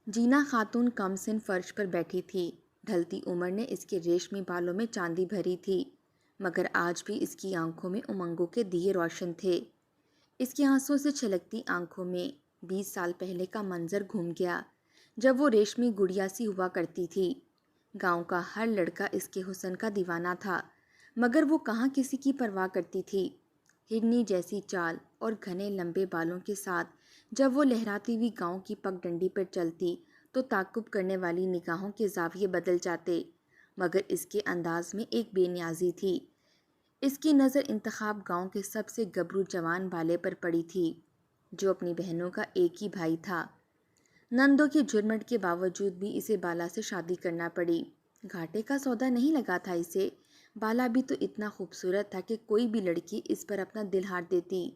جینا خاتون کم سن فرش پر بیٹھی تھی۔ ڈھلتی عمر نے اس کے ریشمی بالوں میں چاندی بھری تھی، مگر آج بھی اس کی آنکھوں میں امنگوں کے دیے روشن تھے۔ اس کی آنسوں سے چھلکتی آنکھوں میں 20 سال پہلے کا منظر گھوم گیا، جب وہ ریشمی گڑیا سی ہوا کرتی تھی۔ گاؤں کا ہر لڑکا اس کے حسن کا دیوانہ تھا، مگر وہ کہاں کسی کی پرواہ کرتی تھی۔ ہرنی جیسی چال اور گھنے لمبے بالوں کے ساتھ جب وہ لہراتی ہوئی گاؤں کی پگ ڈنڈی پر چلتی تو تعقب کرنے والی نگاہوں کے زاویے بدل جاتے، مگر اس کے انداز میں ایک بے نیازی تھی۔ اس کی نظر انتخاب گاؤں کے سب سے گبرو جوان بالے پر پڑی تھی، جو اپنی بہنوں کا ایک ہی بھائی تھا۔ نندوں کے جھرمٹ کے باوجود بھی اسے بالا سے شادی کرنا پڑی۔ گھاٹے کا سودا نہیں لگا تھا اسے۔ بالا بھی تو اتنا خوبصورت تھا کہ کوئی بھی لڑکی اس پر اپنا دل ہار دیتی۔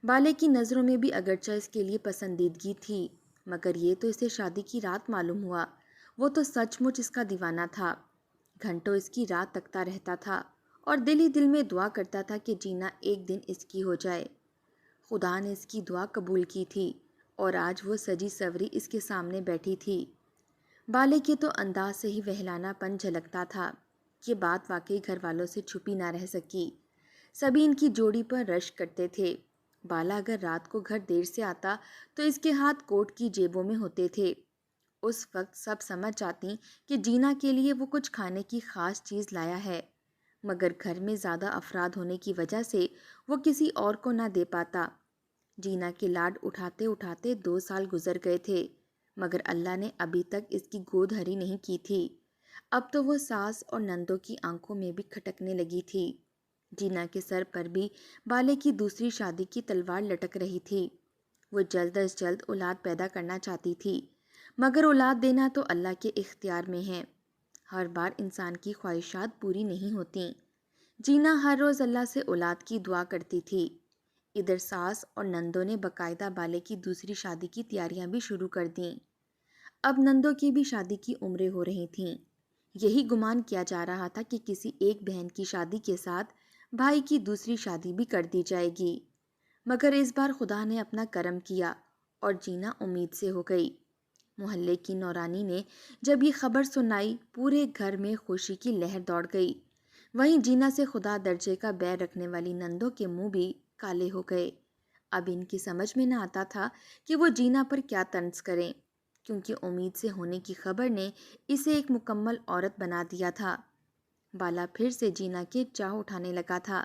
بالے کی نظروں میں بھی اگرچہ اس کے لیے پسندیدگی تھی، مگر یہ تو اسے شادی کی رات معلوم ہوا۔ وہ تو سچ مچ اس کا دیوانہ تھا۔ گھنٹوں اس کی رات تکتا رہتا تھا اور دل ہی دل میں دعا کرتا تھا کہ جینا ایک دن اس کی ہو جائے۔ خدا نے اس کی دعا قبول کی تھی اور آج وہ سجی سوری اس کے سامنے بیٹھی تھی۔ بالے کے تو انداز سے ہی وہلانا پن جھلکتا تھا۔ یہ بات واقعی گھر والوں سے چھپی نہ رہ سکی۔ سبھی ان کی جوڑی پر رشک کرتے تھے۔ بالا اگر رات کو گھر دیر سے آتا تو اس کے ہاتھ کوٹ کی جیبوں میں ہوتے تھے۔ اس وقت سب سمجھ جاتی کہ جینا کے لیے وہ کچھ کھانے کی خاص چیز لایا ہے، مگر گھر میں زیادہ افراد ہونے کی وجہ سے وہ کسی اور کو نہ دے پاتا۔ جینا کے لاڈ اٹھاتے اٹھاتے 2 سال گزر گئے تھے، مگر اللہ نے ابھی تک اس کی گود ہری نہیں کی تھی۔ اب تو وہ ساس اور نندوں کی آنکھوں میں بھی کھٹکنے لگی تھی۔ جینا کے سر پر بھی بالے کی دوسری شادی کی تلوار لٹک رہی تھی۔ وہ جلد از جلد اولاد پیدا کرنا چاہتی تھی، مگر اولاد دینا تو اللہ کے اختیار میں ہے۔ ہر بار انسان کی خواہشات پوری نہیں ہوتیں۔ جینا ہر روز اللہ سے اولاد کی دعا کرتی تھی۔ ادھر ساس اور نندوں نے باقاعدہ بالے کی دوسری شادی کی تیاریاں بھی شروع کر دیں۔ اب نندوں کی بھی شادی کی عمریں ہو رہی تھیں۔ یہی گمان کیا جا رہا تھا کہ کسی ایک بہن کی شادی کے ساتھ بھائی کی دوسری شادی بھی کر دی جائے گی، مگر اس بار خدا نے اپنا کرم کیا اور جینا امید سے ہو گئی۔ محلے کی نورانی نے جب یہ خبر سنائی، پورے گھر میں خوشی کی لہر دوڑ گئی۔ وہیں جینا سے خدا درجے کا بیر رکھنے والی نندوں کے منہ بھی کالے ہو گئے۔ اب ان کی سمجھ میں نہ آتا تھا کہ وہ جینا پر کیا طنز کریں، کیونکہ امید سے ہونے کی خبر نے اسے ایک مکمل عورت بنا دیا تھا۔ بالا پھر سے جینا کے چاہ اٹھانے لگا تھا۔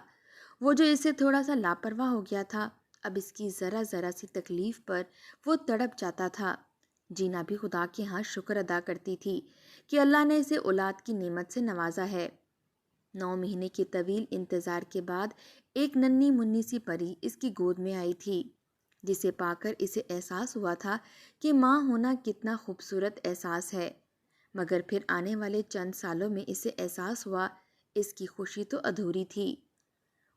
وہ جو اسے تھوڑا سا لاپرواہ ہو گیا تھا، اب اس کی ذرا ذرا سی تکلیف پر وہ تڑپ جاتا تھا۔ جینا بھی خدا کے ہاں شکر ادا کرتی تھی کہ اللہ نے اسے اولاد کی نعمت سے نوازا ہے۔ 9 مہینے کے طویل انتظار کے بعد ایک ننھی منی سی پری اس کی گود میں آئی تھی، جسے پا کر اسے احساس ہوا تھا کہ ماں ہونا کتنا خوبصورت احساس ہے، مگر پھر آنے والے چند سالوں میں اسے احساس ہوا اس کی خوشی تو ادھوری تھی۔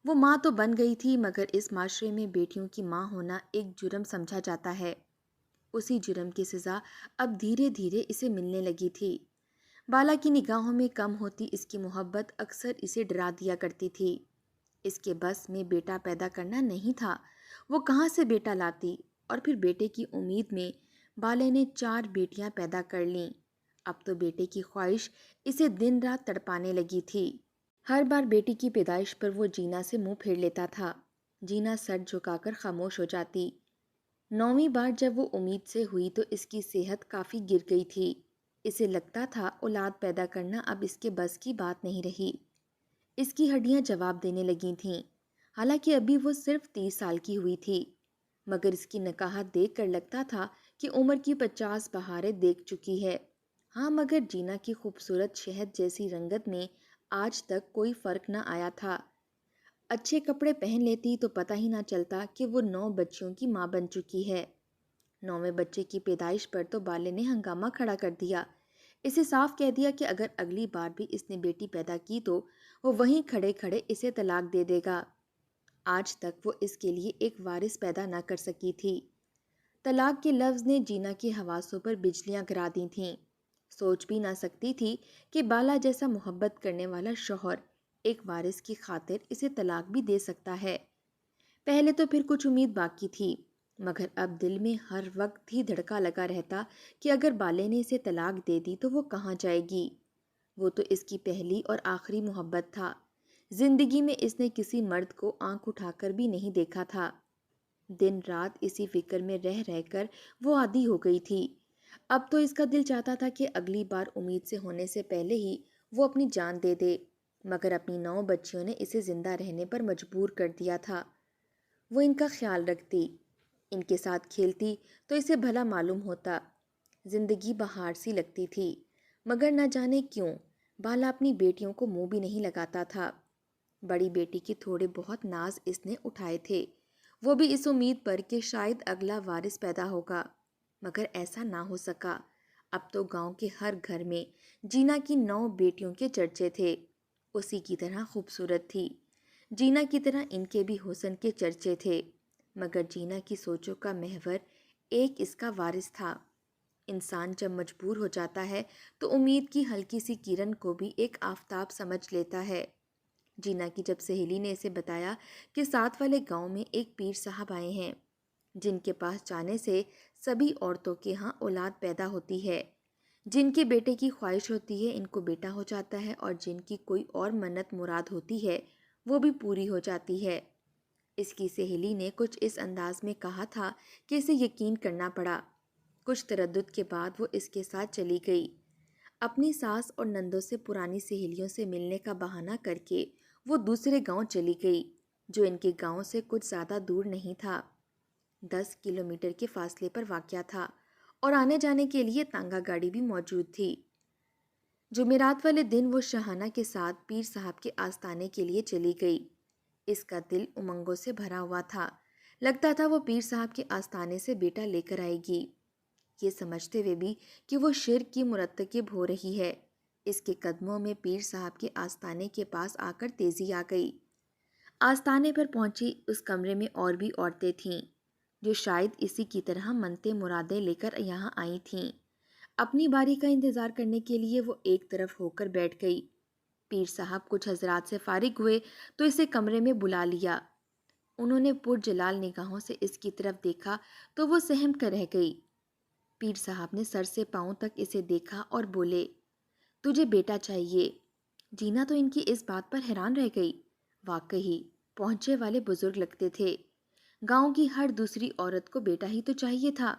وہ ماں تو بن گئی تھی، مگر اس معاشرے میں بیٹیوں کی ماں ہونا ایک جرم سمجھا جاتا ہے۔ اسی جرم کی سزا اب دھیرے دھیرے اسے ملنے لگی تھی۔ بالا کی نگاہوں میں کم ہوتی اس کی محبت اکثر اسے ڈرا دیا کرتی تھی۔ اس کے بس میں بیٹا پیدا کرنا نہیں تھا۔ وہ کہاں سے بیٹا لاتی؟ اور پھر بیٹے کی امید میں بالے نے 4 بیٹیاں پیدا کر لیں۔ اب تو بیٹے کی خواہش اسے دن رات تڑپانے لگی تھی۔ ہر بار بیٹی کی پیدائش پر وہ جینا سے منہ پھیر لیتا تھا۔ جینا سر جھکا کر خاموش ہو جاتی۔ 9ویں بار جب وہ امید سے ہوئی تو اس کی صحت کافی گر گئی تھی۔ اسے لگتا تھا اولاد پیدا کرنا اب اس کے بس کی بات نہیں رہی۔ اس کی ہڈیاں جواب دینے لگی تھیں، حالانکہ ابھی وہ صرف 30 سال کی ہوئی تھی، مگر اس کی نکاحت دیکھ کر لگتا تھا کہ عمر کی 50 بہاریں دیکھ چکی ہے۔ ہاں، مگر جینا کی خوبصورت شہد جیسی رنگت میں آج تک کوئی فرق نہ آیا تھا۔ اچھے کپڑے پہن لیتی تو پتہ ہی نہ چلتا کہ وہ 9 بچیوں کی ماں بن چکی ہے۔ 9ویں بچے کی پیدائش پر تو بالے نے ہنگامہ کھڑا کر دیا۔ اسے صاف کہہ دیا کہ اگر اگلی بار بھی اس نے بیٹی پیدا کی تو وہ وہیں کھڑے کھڑے اسے طلاق دے دے گا۔ آج تک وہ اس کے لیے ایک وارث پیدا نہ کر سکی تھی۔ طلاق کے لفظ نے جینا کے حواسوں پر بجلیاں گرا دی تھیں۔ سوچ بھی نہ سکتی تھی کہ بالا جیسا محبت کرنے والا شوہر ایک وارث کی خاطر اسے طلاق بھی دے سکتا ہے۔ پہلے تو پھر کچھ امید باقی تھی، مگر اب دل میں ہر وقت ہی دھڑکا لگا رہتا کہ اگر بالے نے اسے طلاق دے دی تو وہ کہاں جائے گی۔ وہ تو اس کی پہلی اور آخری محبت تھا۔ زندگی میں اس نے کسی مرد کو آنکھ اٹھا کر بھی نہیں دیکھا تھا۔ دن رات اسی فکر میں رہ رہ کر وہ عادی ہو گئی تھی۔ اب تو اس کا دل چاہتا تھا کہ اگلی بار امید سے ہونے سے پہلے ہی وہ اپنی جان دے دے، مگر اپنی 9 بچیوں نے اسے زندہ رہنے پر مجبور کر دیا تھا۔ وہ ان کا خیال رکھتی، ان کے ساتھ کھیلتی تو اسے بھلا معلوم ہوتا۔ زندگی بہار سی لگتی تھی، مگر نہ جانے کیوں بالا اپنی بیٹیوں کو منہ بھی نہیں لگاتا تھا۔ بڑی بیٹی کے تھوڑے بہت ناز اس نے اٹھائے تھے، وہ بھی اس امید پر کہ شاید اگلا وارث پیدا ہوگا، مگر ایسا نہ ہو سکا۔ اب تو گاؤں کے ہر گھر میں جینا کی 9 بیٹیوں کے چرچے تھے۔ اسی کی طرح خوبصورت تھی، جینا کی طرح ان کے بھی حسن کے چرچے تھے، مگر جینا کی سوچوں کا محور ایک اس کا وارث تھا۔ انسان جب مجبور ہو جاتا ہے تو امید کی ہلکی سی کرن کو بھی ایک آفتاب سمجھ لیتا ہے۔ جینا کی جب سہیلی نے اسے بتایا کہ ساتھ والے گاؤں میں ایک پیر صاحب آئے ہیں جن کے پاس جانے سے سبھی عورتوں کے ہاں اولاد پیدا ہوتی ہے، جن کے بیٹے کی خواہش ہوتی ہے ان کو بیٹا ہو جاتا ہے، اور جن کی کوئی اور منت مراد ہوتی ہے وہ بھی پوری ہو جاتی ہے، اس کی سہیلی نے کچھ اس انداز میں کہا تھا کہ اسے یقین کرنا پڑا۔ کچھ تردد کے بعد وہ اس کے ساتھ چلی گئی۔ اپنی ساس اور نندوں سے پرانی سہیلیوں سے ملنے کا بہانہ کر کے وہ دوسرے گاؤں چلی گئی جو ان کے گاؤں سے کچھ زیادہ دور نہیں تھا، 10 کلومیٹر کے فاصلے پر واقع تھا، اور آنے جانے کے لیے تانگا گاڑی بھی موجود تھی۔ جمعرات والے دن وہ شاہانہ کے ساتھ پیر صاحب کے آستانے کے لیے چلی گئی۔ اس کا دل امنگوں سے بھرا ہوا تھا، لگتا تھا وہ پیر صاحب کے آستانے سے بیٹا لے کر آئے گی، یہ سمجھتے ہوئے بھی کہ وہ شرک کی مرتکب ہو رہی ہے۔ اس کے قدموں میں پیر صاحب کے آستانے کے پاس آ کر تیزی آ گئی۔ آستانے پر پہنچی اس کمرے میں اور بھی عورتیں تھیں جو شاید اسی کی طرح منتیں مرادیں لے کر یہاں آئی تھیں۔ اپنی باری کا انتظار کرنے کے لیے وہ ایک طرف ہو کر بیٹھ گئی۔ پیر صاحب کچھ حضرات سے فارغ ہوئے تو اسے کمرے میں بلا لیا۔ انہوں نے پرجلال نگاہوں سے اس کی طرف دیکھا تو وہ سہم کر رہ گئی۔ پیر صاحب نے سر سے پاؤں تک اسے دیکھا اور بولے، تجھے بیٹا چاہیے؟ جینا تو ان کی اس بات پر حیران رہ گئی، واقعی پہنچے والے بزرگ لگتے تھے، گاؤں کی ہر دوسری عورت کو بیٹا ہی تو چاہیے تھا۔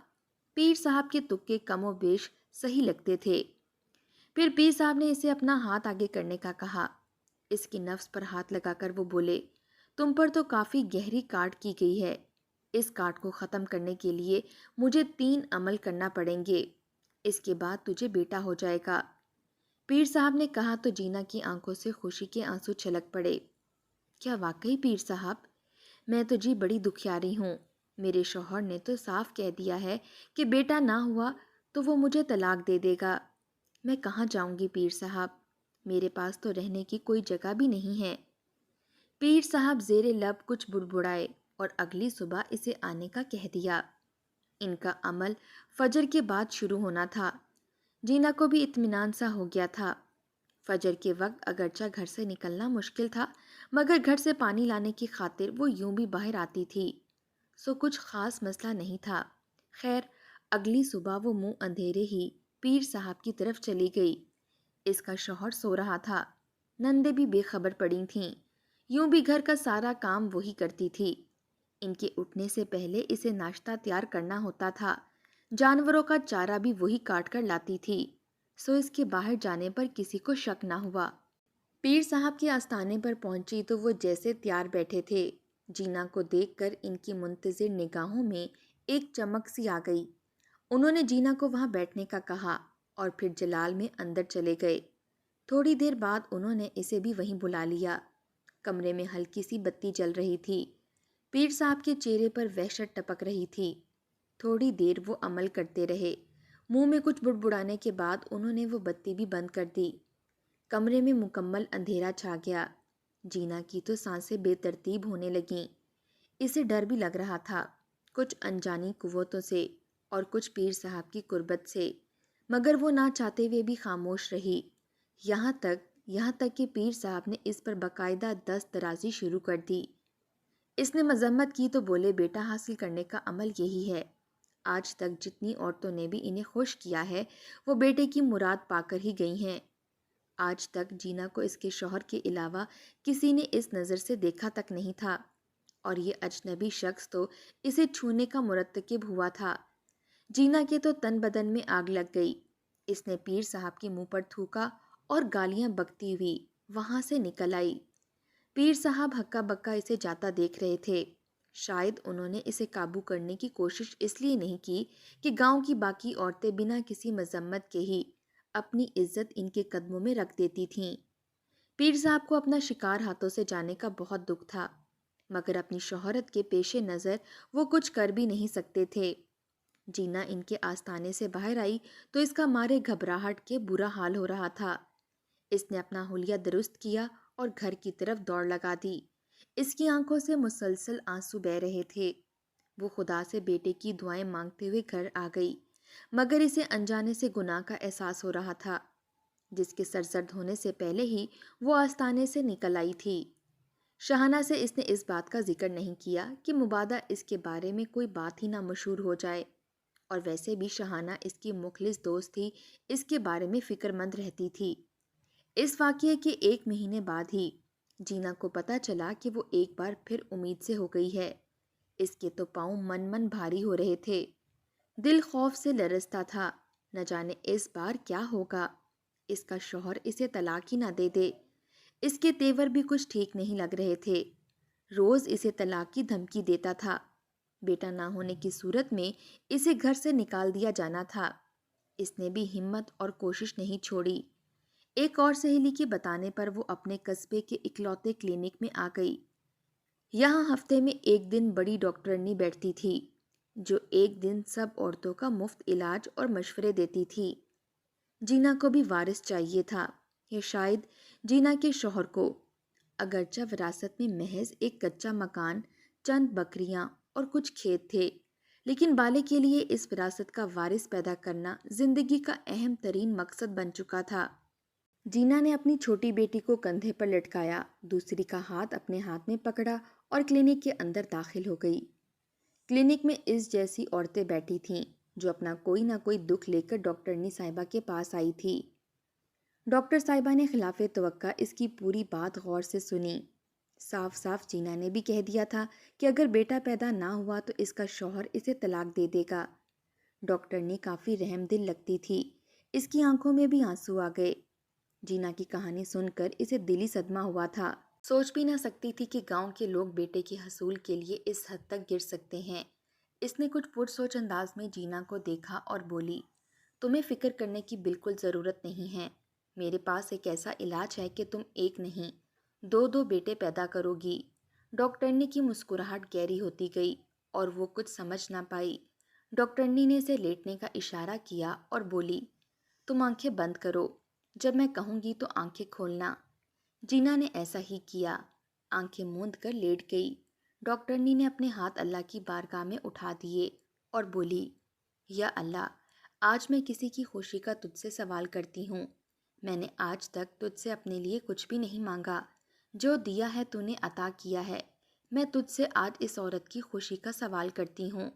پیر صاحب کے تکے کم و بیش صحیح لگتے تھے۔ پھر پیر صاحب نے اسے اپنا ہاتھ آگے کرنے کا کہا۔ اس کی نفس پر ہاتھ لگا کر وہ بولے، تم پر تو کافی گہری کاٹ کی گئی ہے، اس کاٹ کو ختم کرنے کے لیے مجھے 3 عمل کرنا پڑیں گے، اس کے بعد تجھے بیٹا ہو جائے گا۔ پیر صاحب نے کہا تو جینا کی آنکھوں سے خوشی کے آنسو چھلک پڑے۔ کیا واقعی پیر صاحب؟ میں تو جی بڑی دکھیاری ہوں، میرے شوہر نے تو صاف کہہ دیا ہے کہ بیٹا نہ ہوا تو وہ مجھے طلاق دے دے گا۔ میں کہاں جاؤں گی پیر صاحب؟ میرے پاس تو رہنے کی کوئی جگہ بھی نہیں ہے۔ پیر صاحب زیر لب کچھ بڑبڑائے اور اگلی صبح اسے آنے کا کہہ دیا۔ ان کا عمل فجر کے بعد شروع ہونا تھا۔ جینا کو بھی اطمینان سا ہو گیا تھا۔ فجر کے وقت اگرچہ گھر سے نکلنا مشکل تھا، مگر گھر سے پانی لانے کی خاطر وہ یوں بھی باہر آتی تھی، سو کچھ خاص مسئلہ نہیں تھا۔ خیر، اگلی صبح وہ منہ اندھیرے ہی پیر صاحب کی طرف چلی گئی۔ اس کا شوہر سو رہا تھا، نندیں بھی بے خبر پڑی تھیں، یوں بھی گھر کا سارا کام وہی کرتی تھی۔ ان کے اٹھنے سے پہلے اسے ناشتہ تیار کرنا ہوتا تھا، جانوروں کا چارہ بھی وہی کاٹ کر لاتی تھی، سو اس کے باہر جانے پر کسی کو شک نہ ہوا۔ پیر صاحب کے آستانے پر پہنچی تو وہ جیسے تیار بیٹھے تھے، جینا کو دیکھ کر ان کی منتظر نگاہوں میں ایک چمک سی آ گئی۔ انہوں نے جینا کو وہاں بیٹھنے کا کہا اور پھر جلال میں اندر چلے گئے۔ تھوڑی دیر بعد انہوں نے اسے بھی وہیں بلا لیا۔ کمرے میں ہلکی سی بتی جل رہی تھی، پیر صاحب کے چہرے پر وحشت ٹپک رہی تھی۔ تھوڑی دیر وہ عمل کرتے رہے، منہ میں کچھ بڑبڑانے کے بعد انہوں نے وہ بتی بھی بند کر دی۔ کمرے میں مکمل اندھیرا چھا گیا۔ جینا کی تو سانسیں بے ترتیب ہونے لگیں۔ اسے ڈر بھی لگ رہا تھا، کچھ انجانی قوتوں سے اور کچھ پیر صاحب کی قربت سے، مگر وہ نہ چاہتے ہوئے بھی خاموش رہی، یہاں تک کہ پیر صاحب نے اس پر باقاعدہ دست درازی شروع کر دی۔ اس نے مذمت کی تو بولے بیٹا حاصل کرنے کا عمل یہی ہے۔ آج تک جتنی عورتوں نے بھی انہیں خوش کیا ہے وہ بیٹے کی مراد پا کر ہی گئی ہیں۔ آج تک جینا کو اس کے شوہر کے علاوہ کسی نے اس نظر سے دیکھا تک نہیں تھا، اور یہ اجنبی شخص تو اسے چھونے کا مرتکب ہوا تھا۔ جینا کے تو تن بدن میں آگ لگ گئی۔ اس نے پیر صاحب کے منہ پر تھوکا اور گالیاں بکتی ہوئی وہاں سے نکل آئی۔ پیر صاحب ہکا بکا اسے جاتا دیکھ رہے تھے۔ شاید انہوں نے اسے قابو کرنے کی کوشش اس لیے نہیں کی کہ گاؤں کی باقی عورتیں بنا کسی مذمت کے ہی اپنی عزت ان کے قدموں میں رکھ دیتی تھیں۔ پیر صاحب کو اپنا شکار ہاتھوں سے جانے کا بہت دکھ تھا، مگر اپنی شہرت کے پیش نظر وہ کچھ کر بھی نہیں سکتے تھے۔ جینا ان کے آستانے سے باہر آئی تو اس کا مارے گھبراہٹ کے برا حال ہو رہا تھا۔ اس نے اپنا حلیہ درست کیا اور گھر کی طرف دوڑ لگا دی۔ اس کی آنکھوں سے مسلسل آنسو بہہ رہے تھے۔ وہ خدا سے بیٹے کی دعائیں مانگتے ہوئے گھر آ گئی، مگر اسے انجانے سے گناہ کا احساس ہو رہا تھا، جس کے سرزد ہونے سے پہلے ہی وہ آستانے سے نکل آئی تھی۔ شاہانہ سے اس نے اس بات کا ذکر نہیں کیا کہ مبادا اس کے بارے میں کوئی بات ہی نہ مشہور ہو جائے، اور ویسے بھی شاہانہ اس کی مخلص دوست تھی، اس کے بارے میں فکر مند رہتی تھی۔ اس واقعے کے 1 مہینے بعد ہی جینا کو پتہ چلا کہ وہ ایک بار پھر امید سے ہو گئی ہے۔ اس کے تو پاؤں من بھاری ہو رہے تھے، دل خوف سے لرزتا تھا، نہ جانے اس بار کیا ہوگا۔ اس کا شوہر اسے طلاق ہی نہ دے دے۔ اس کے تیور بھی کچھ ٹھیک نہیں لگ رہے تھے، روز اسے طلاق کی دھمکی دیتا تھا۔ بیٹا نہ ہونے کی صورت میں اسے گھر سے نکال دیا جانا تھا۔ اس نے بھی ہمت اور کوشش نہیں چھوڑی۔ ایک اور سہیلی کے بتانے پر وہ اپنے قصبے کے اکلوتے کلینک میں آ گئی۔ یہاں ہفتے میں 1 دن بڑی ڈاکٹرنی بیٹھتی تھی، جو 1 دن سب عورتوں کا مفت علاج اور مشورے دیتی تھی۔ جینا کو بھی وارث چاہیے تھا، یا شاید جینا کے شوہر کو۔ اگرچہ وراثت میں محض ایک کچا مکان، چند بکریاں اور کچھ کھیت تھے، لیکن بالے کے لیے اس وراثت کا وارث پیدا کرنا زندگی کا اہم ترین مقصد بن چکا تھا۔ جینا نے اپنی چھوٹی بیٹی کو کندھے پر لٹکایا، دوسری کا ہاتھ اپنے ہاتھ میں پکڑا اور کلینک کے اندر داخل ہو گئی۔ کلینک میں اس جیسی عورتیں بیٹھی تھیں جو اپنا کوئی نہ کوئی دکھ لے کر ڈاکٹرنی صاحبہ کے پاس آئی تھی۔ ڈاکٹر صاحبہ نے خلاف توقع اس کی پوری بات غور سے سنی۔ صاف صاف جینا نے بھی کہہ دیا تھا کہ اگر بیٹا پیدا نہ ہوا تو اس کا شوہر اسے طلاق دے دے گا۔ ڈاکٹرنی کافی رحم دل لگتی تھی، اس کی آنکھوں میں بھی آنسو آ گئے۔ جینا کی کہانی سن کر اسے دلی صدمہ ہوا تھا۔ سوچ بھی نہ سکتی تھی کہ گاؤں کے لوگ بیٹے کے حصول کے لیے اس حد تک گر سکتے ہیں۔ اس نے کچھ پرسوچ انداز میں جینا کو دیکھا اور بولی، تمہیں فکر کرنے کی بالکل ضرورت نہیں ہے۔ میرے پاس ایک ایسا علاج ہے کہ تم 1 نہیں 2 بیٹے پیدا کرو گی۔ ڈاکٹرنی کی مسکراہٹ گہری ہوتی گئی اور وہ کچھ سمجھ نہ پائی۔ ڈاکٹرنی نے اسے لیٹنے کا اشارہ کیا اور بولی، تم آنکھیں بند کرو، جب میں کہوں گی تو آنکھیں کھولنا۔ جینا نے ایسا ہی کیا، آنکھیں موند کر لیٹ گئی۔ ڈاکٹرنی نے اپنے ہاتھ اللہ کی بارگاہ میں اٹھا دیے اور بولی، یا اللہ، آج میں کسی کی خوشی کا تجھ سے سوال کرتی ہوں۔ میں نے آج تک تجھ سے اپنے لیے کچھ بھی نہیں مانگا، جو دیا ہے تو نے عطا کیا ہے۔ میں تجھ سے آج اس عورت کی خوشی کا سوال کرتی ہوں،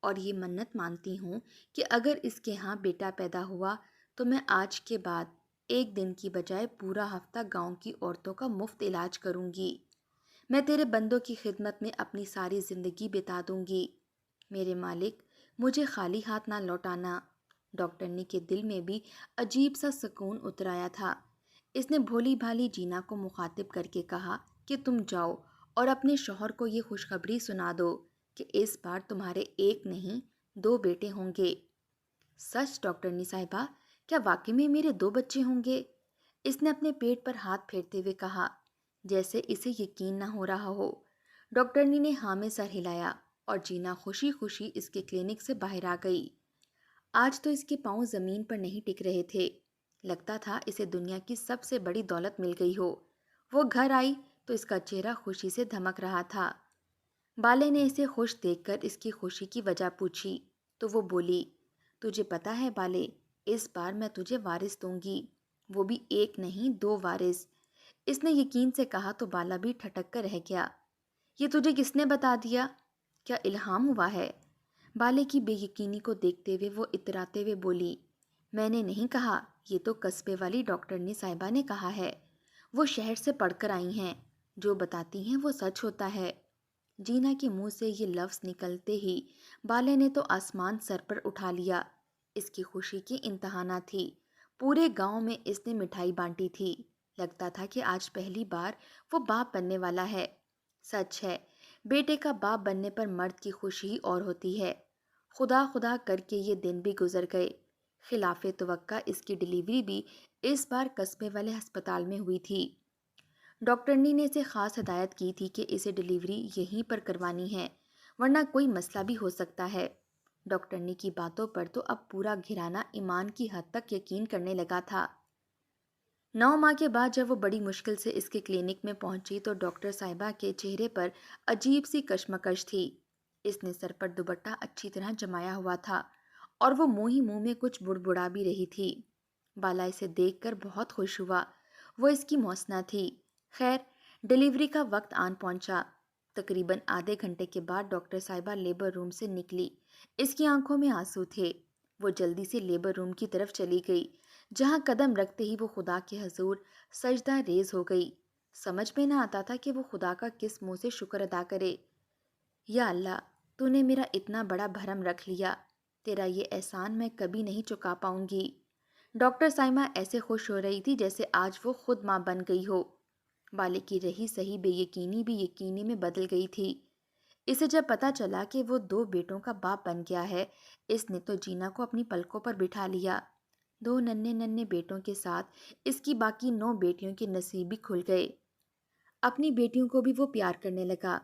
اور یہ منت مانتی ہوں کہ اگر اس کے ہاں بیٹا پیدا ہوا تو میں آج کے بعد 1 دن کی بجائے پورا ہفتہ گاؤں کی عورتوں کا مفت علاج کروں گی۔ میں تیرے بندوں کی خدمت میں اپنی ساری زندگی بتا دوں گی۔ میرے مالک، مجھے خالی ہاتھ نہ لوٹانا۔ ڈاکٹرنی کے دل میں بھی عجیب سا سکون اتر آیا تھا۔ اس نے بھولی بھالی جینا کو مخاطب کر کے کہا کہ تم جاؤ اور اپنے شوہر کو یہ خوشخبری سنا دو کہ اس بار تمہارے 1 نہیں 2 بیٹے ہوں گے۔ سچ ڈاکٹرنی صاحبہ، کیا واقعی میں میرے 2 بچے ہوں گے؟ اس نے اپنے پیٹ پر ہاتھ پھیرتے ہوئے کہا، جیسے اسے یقین نہ ہو رہا ہو۔ ڈاکٹرنی نے ہاں میں سر ہلایا اور جینا خوشی خوشی اس کے کلینک سے باہر آ گئی۔ آج تو اس کے پاؤں زمین پر نہیں ٹک رہے تھے، لگتا تھا اسے دنیا کی سب سے بڑی دولت مل گئی ہو۔ وہ گھر آئی تو اس کا چہرہ خوشی سے دھمک رہا تھا۔ بالے نے اسے خوش دیکھ کر اس کی خوشی کی وجہ پوچھی تو وہ بولی، تجھے پتا ہے بالے، اس بار میں تجھے وارث دوں گی، وہ بھی 1 نہیں 2 وارث۔ اس نے یقین سے کہا تو بالا بھی ٹھٹک کر رہ گیا۔ یہ تجھے کس نے بتا دیا؟ کیا الہام ہوا ہے؟ بالے کی بے یقینی کو دیکھتے ہوئے وہ اتراتے ہوئے بولی، میں نے نہیں کہا، یہ تو قصبے والی ڈاکٹرنی صاحبہ نے کہا ہے۔ وہ شہر سے پڑھ کر آئی ہیں، جو بتاتی ہیں وہ سچ ہوتا ہے۔ جینا کے منہ سے یہ لفظ نکلتے ہی بالے نے تو آسمان سر پر اٹھا لیا۔ اس کی خوشی کی انتہا نہ تھی۔ پورے گاؤں میں اس نے مٹھائی بانٹی تھی۔ لگتا تھا کہ آج پہلی بار وہ باپ بننے والا ہے۔ سچ ہے، بیٹے کا باپ بننے پر مرد کی خوشی ہی اور ہوتی ہے۔ خدا خدا کر کے یہ دن بھی گزر گئے۔ خلاف توقع اس کی ڈیلیوری بھی اس بار قصبے والے ہسپتال میں ہوئی تھی۔ ڈاکٹرنی نے اسے خاص ہدایت کی تھی کہ اسے ڈیلیوری یہیں پر کروانی ہے، ورنہ کوئی مسئلہ بھی ہو سکتا ہے۔ ڈاکٹرنی کی باتوں پر تو اب پورا گھرانہ ایمان کی حد تک یقین کرنے لگا تھا۔ 9 ماہ کے بعد جب وہ بڑی مشکل سے اس کے کلینک میں پہنچی تو ڈاکٹر صاحبہ کے چہرے پر عجیب سی کشمکش تھی۔ اس نے سر پر دوپٹہ اچھی طرح جمایا ہوا تھا اور وہ منہ ہی منہ میں کچھ بڑبڑا بھی رہی تھی۔ بالا اسے دیکھ کر بہت خوش ہوا۔ وہ اس کی موسنا تھی۔ خیر، ڈیلیوری کا وقت آن پہنچا۔ تقریباً آدھے گھنٹے کے بعد ڈاکٹر صاحبہ لیبر روم سے نکلی۔ اس کی آنکھوں میں آنسو تھے۔ وہ جلدی سے لیبر روم کی طرف چلی گئی، جہاں قدم رکھتے ہی وہ خدا کے حضور سجدہ ریز ہو گئی۔ سمجھ میں نہ آتا تھا کہ وہ خدا کا کس منہ سے شکر ادا کرے۔ یا اللہ، تو نے میرا اتنا بڑا بھرم رکھ لیا، تیرا یہ احسان میں کبھی نہیں چکا پاؤں گی۔ ڈاکٹر سائمہ ایسے خوش ہو رہی تھی جیسے آج وہ خود ماں بن گئی ہو۔ بالے کی رہی سہی بے یقینی بھی یقینی میں بدل گئی تھی۔ اسے جب پتا چلا کہ وہ 2 بیٹوں کا باپ بن گیا ہے، اس نے تو جینا کو اپنی پلکوں پر بٹھا لیا۔ 2 ننھے ننھے بیٹوں کے ساتھ اس کی باقی 9 بیٹیوں کے نصیب بھی کھل گئے۔ اپنی بیٹیوں کو بھی وہ پیار کرنے لگا۔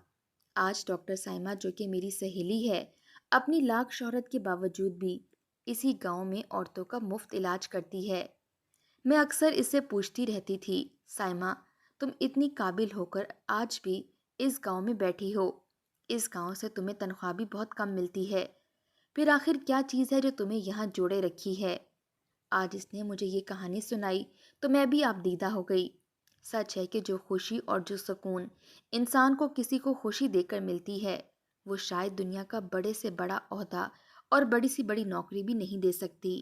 آج ڈاکٹر سائمہ، جو کہ میری سہیلی ہے، اپنی لاکھ شہرت کے باوجود بھی اسی گاؤں میں عورتوں کا مفت علاج کرتی ہے۔ میں اکثر اس سے پوچھتی رہتی تھی، سائمہ، تم اتنی قابل ہو کر آج بھی اس گاؤں میں بیٹھی ہو۔ اس گاؤں سے تمہیں تنخواہ بھی بہت کم ملتی ہے، پھر آخر کیا چیز ہے جو تمہیں یہاں جوڑے رکھی ہے؟ آج اس نے مجھے یہ کہانی سنائی تو میں بھی آبدیدہ ہو گئی۔ سچ ہے کہ جو خوشی اور جو سکون انسان کو کسی کو خوشی دے کر ملتی ہے، وہ شاید دنیا کا بڑے سے بڑا عہدہ اور بڑی سی بڑی نوکری بھی نہیں دے سکتی۔